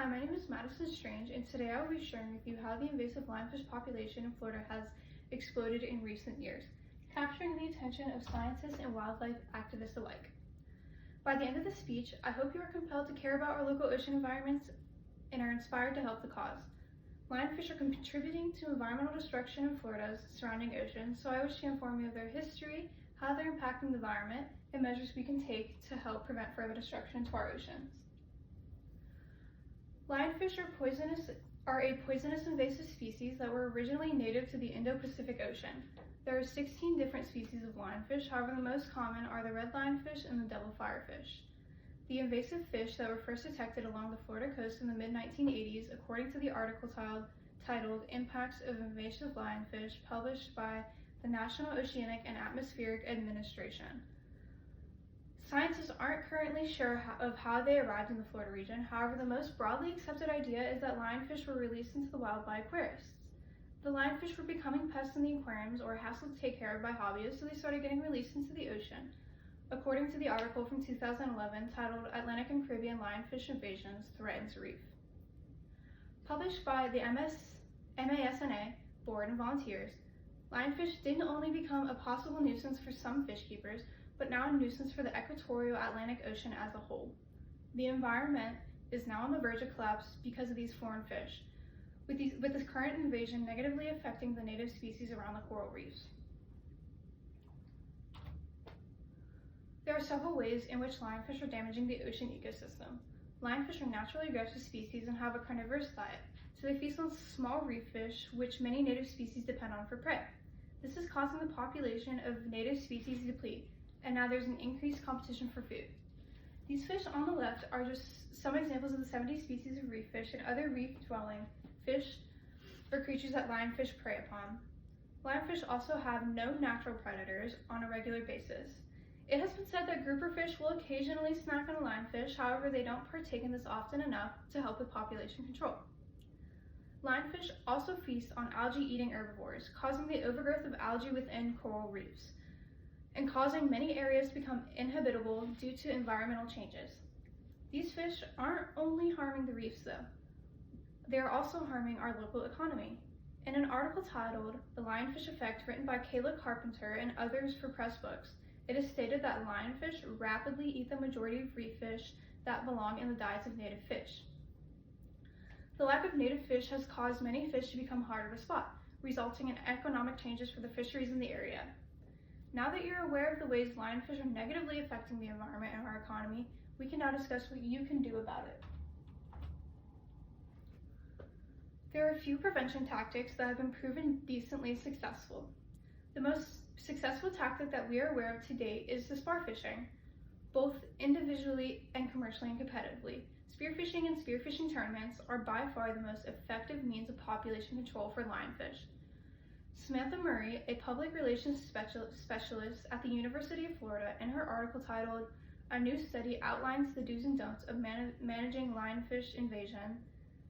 my name is Madison Strange, and today I will be sharing with you how the invasive lionfish population in Florida has exploded in recent years, capturing the attention of scientists and wildlife activists alike. By the end of this speech, I hope you are compelled to care about our local ocean environments and are inspired to help the cause. Lionfish are contributing to environmental destruction in Florida's surrounding ocean, so I wish to inform you of their history, how they're impacting the environment, and measures we can take to help prevent further destruction to our oceans. Lionfish are a poisonous invasive species that were originally native to the Indo-Pacific Ocean. There are 16 different species of lionfish, however the most common are the red lionfish and the devil firefish. The invasive fish that were first detected along the Florida coast in the mid-1980s, according to the article titled Impacts of Invasive Lionfish, published by the National Oceanic and Atmospheric Administration. Scientists aren't currently sure of how they arrived in the Florida region. However, the most broadly accepted idea is that lionfish were released into the wild by aquarists. The lionfish were becoming pests in the aquariums or a hassle to take care of by hobbyists, so they started getting released into the ocean, according to the article from 2011 titled Atlantic and Caribbean Lionfish Invasions Threatens Reef. Published by the MASNA board and volunteers, lionfish didn't only become a possible nuisance for some fish keepers, but now a nuisance for the equatorial Atlantic Ocean as a whole. The environment is now on the verge of collapse because of these foreign fish, with this current invasion negatively affecting the native species around the coral reefs. There are several ways in which lionfish are damaging the ocean ecosystem. Lionfish are naturally aggressive species and have a carnivorous diet, so they feast on small reef fish, which many native species depend on for prey. This is causing the population of native species to deplete, and now there's an increased competition for food. These fish on the left are just some examples of the 70 species of reef fish and other reef-dwelling fish or creatures that lionfish prey upon. Lionfish also have no natural predators on a regular basis. It has been said that grouper fish will occasionally snack on a lionfish, however they don't partake in this often enough to help with population control. Lionfish also feast on algae-eating herbivores, causing the overgrowth of algae within coral reefs, and causing many areas to become inhabitable due to environmental changes. These fish aren't only harming the reefs though, they are also harming our local economy. In an article titled The Lionfish Effect, written by Kayla Carpenter and others for Press Books, it is stated that lionfish rapidly eat the majority of reef fish that belong in the diets of native fish. The lack of native fish has caused many fish to become harder to spot, resulting in economic changes for the fisheries in the area. Now that you're aware of the ways lionfish are negatively affecting the environment and our economy, we can now discuss what you can do about it. There are a few prevention tactics that have been proven decently successful. The most successful tactic that we are aware of to date is the spar fishing, both individually and commercially and competitively. Spearfishing and spearfishing tournaments are by far the most effective means of population control for lionfish. Samantha Murray, a public relations specialist at the University of Florida, in her article titled A New Study Outlines the Do's and Don'ts of Managing Lionfish Invasion,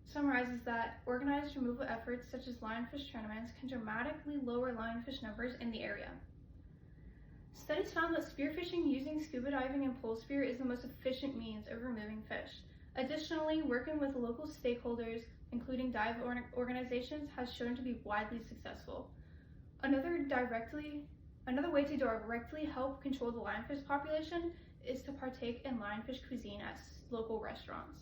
summarizes that organized removal efforts such as lionfish tournaments can dramatically lower lionfish numbers in the area. Studies found that spearfishing using scuba diving and pole spear is the most efficient means of removing fish. Additionally, working with local stakeholders, including dive organizations, has shown to be widely successful. Another way to directly help control the lionfish population is to partake in lionfish cuisine at local restaurants.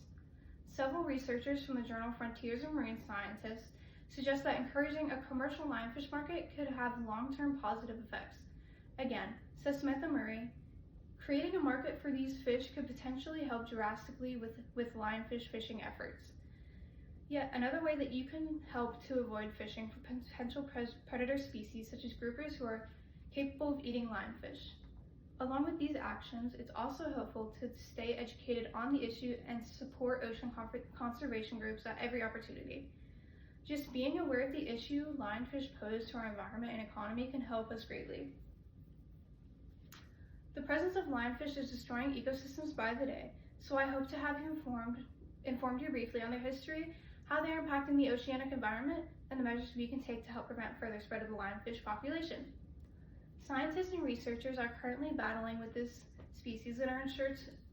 Several researchers from the journal Frontiers in Marine Sciences suggest that encouraging a commercial lionfish market could have long-term positive effects. Again, says Samantha Murray, creating a market for these fish could potentially help drastically with lionfish fishing efforts. Yet another way that you can help to avoid fishing for potential predator species such as groupers who are capable of eating lionfish. Along with these actions, it's also helpful to stay educated on the issue and support ocean conservation groups at every opportunity. Just being aware of the issue lionfish pose to our environment and economy can help us greatly. The presence of lionfish is destroying ecosystems by the day, so I hope to have you informed you briefly on their history, how they are impacting the oceanic environment, and the measures we can take to help prevent further spread of the lionfish population. Scientists and researchers are currently battling with this species and are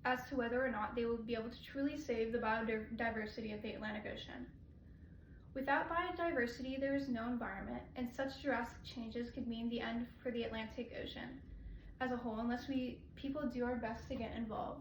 as to whether or not they will be able to truly save the biodiversity of the Atlantic Ocean. Without biodiversity, there is no environment, and such drastic changes could mean the end for the Atlantic Ocean as a whole unless people do our best to get involved.